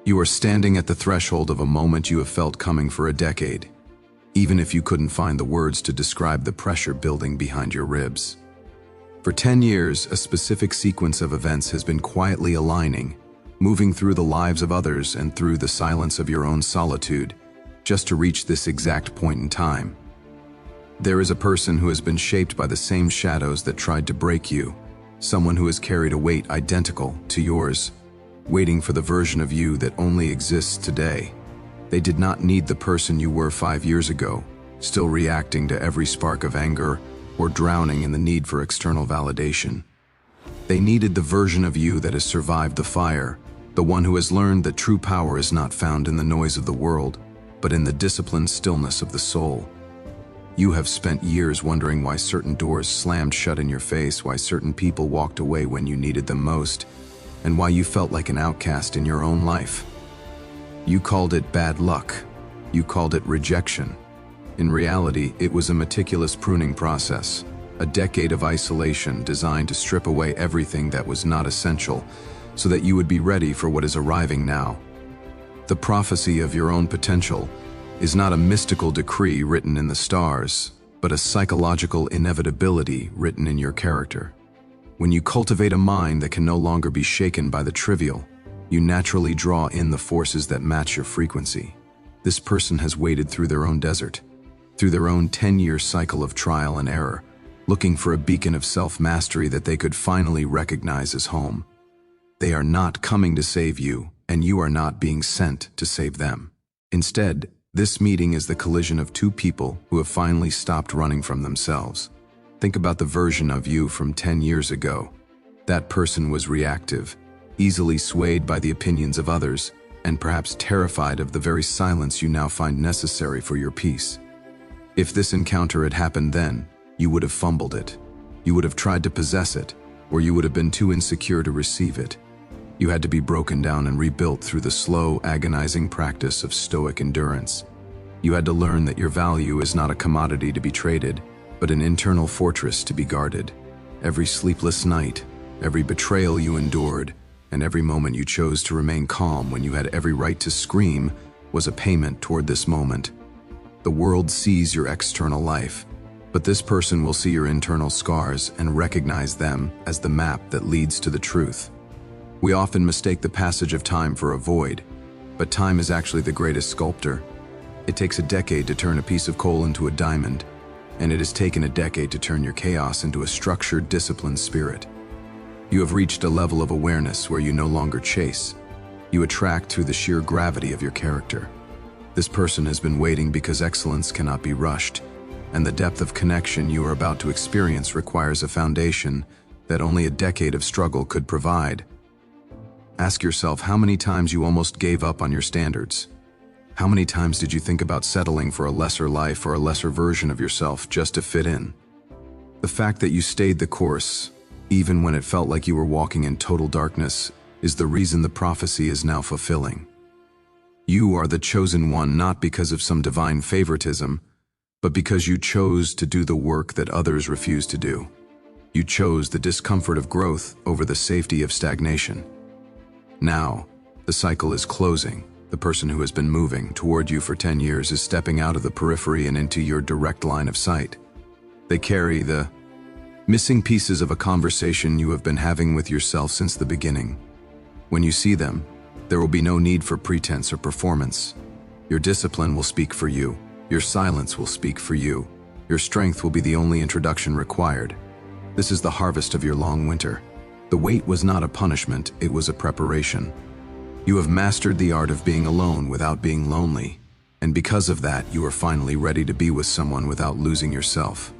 You are standing at the threshold of a moment you have felt coming for a decade, even if you couldn't find the words to describe the pressure building behind your ribs. For 10 years, a specific sequence of events has been quietly aligning, moving through the lives of others and through the silence of your own solitude, just to reach this exact point in time. There is a person who has been shaped by the same shadows that tried to break you, someone who has carried a weight identical to yours, waiting for the version of you that only exists today. They did not need the person you were 5 years ago, still reacting to every spark of anger or drowning in the need for external validation. They needed the version of you that has survived the fire, the one who has learned that true power is not found in the noise of the world, but in the disciplined stillness of the soul. You have spent years wondering why certain doors slammed shut in your face, why certain people walked away when you needed them most, and why you felt like an outcast in your own life. You called it bad luck. You called it rejection. In reality, it was a meticulous pruning process, a decade of isolation designed to strip away everything that was not essential, so that you would be ready for what is arriving now. The prophecy of your own potential is not a mystical decree written in the stars, but a psychological inevitability written in your character. When you cultivate a mind that can no longer be shaken by the trivial, you naturally draw in the forces that match your frequency. This person has waded through their own desert, through their own 10-year cycle of trial and error, looking for a beacon of self-mastery that they could finally recognize as home. They are not coming to save you, and you are not being sent to save them. Instead, this meeting is the collision of two people who have finally stopped running from themselves. Think about the version of you from 10 years ago. That person was reactive, easily swayed by the opinions of others, and perhaps terrified of the very silence you now find necessary for your peace. If this encounter had happened then, you would have fumbled it. You would have tried to possess it, or you would have been too insecure to receive it. You had to be broken down and rebuilt through the slow, agonizing practice of stoic endurance. You had to learn that your value is not a commodity to be traded, but an internal fortress to be guarded. Every sleepless night, every betrayal you endured, and every moment you chose to remain calm when you had every right to scream was a payment toward this moment. The world sees your external life, but this person will see your internal scars and recognize them as the map that leads to the truth. We often mistake the passage of time for a void, but time is actually the greatest sculptor. It takes a decade to turn a piece of coal into a diamond, and it has taken a decade to turn your chaos into a structured, disciplined spirit. You have reached a level of awareness where you no longer chase. You attract through the sheer gravity of your character. This person has been waiting because excellence cannot be rushed, and the depth of connection you are about to experience requires a foundation that only a decade of struggle could provide. Ask yourself how many times you almost gave up on your standards. How many times did you think about settling for a lesser life or a lesser version of yourself just to fit in? The fact that you stayed the course, even when it felt like you were walking in total darkness, is the reason the prophecy is now fulfilling. You are the chosen one not because of some divine favoritism, but because you chose to do the work that others refuse to do. You chose the discomfort of growth over the safety of stagnation. Now, the cycle is closing. The person who has been moving toward you for 10 years is stepping out of the periphery and into your direct line of sight. They carry the missing pieces of a conversation you have been having with yourself since the beginning. When you see them, there will be no need for pretense or performance. Your discipline will speak for you. Your silence will speak for you. Your strength will be the only introduction required. This is the harvest of your long winter. The wait was not a punishment, it was a preparation. You have mastered the art of being alone without being lonely, and because of that, you are finally ready to be with someone without losing yourself.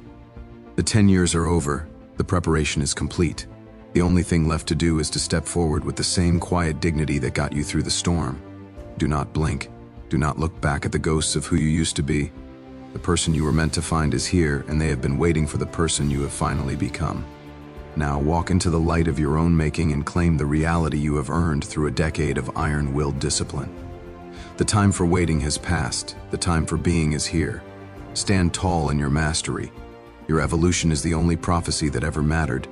The 10 years are over, the preparation is complete. The only thing left to do is to step forward with the same quiet dignity that got you through the storm. Do not blink. Do not look back at the ghosts of who you used to be. The person you were meant to find is here, and they have been waiting for the person you have finally become. Now walk into the light of your own making and claim the reality you have earned through a decade of iron-willed discipline. The time for waiting has passed. The time for being is here. Stand tall in your mastery. Your evolution is the only prophecy that ever mattered,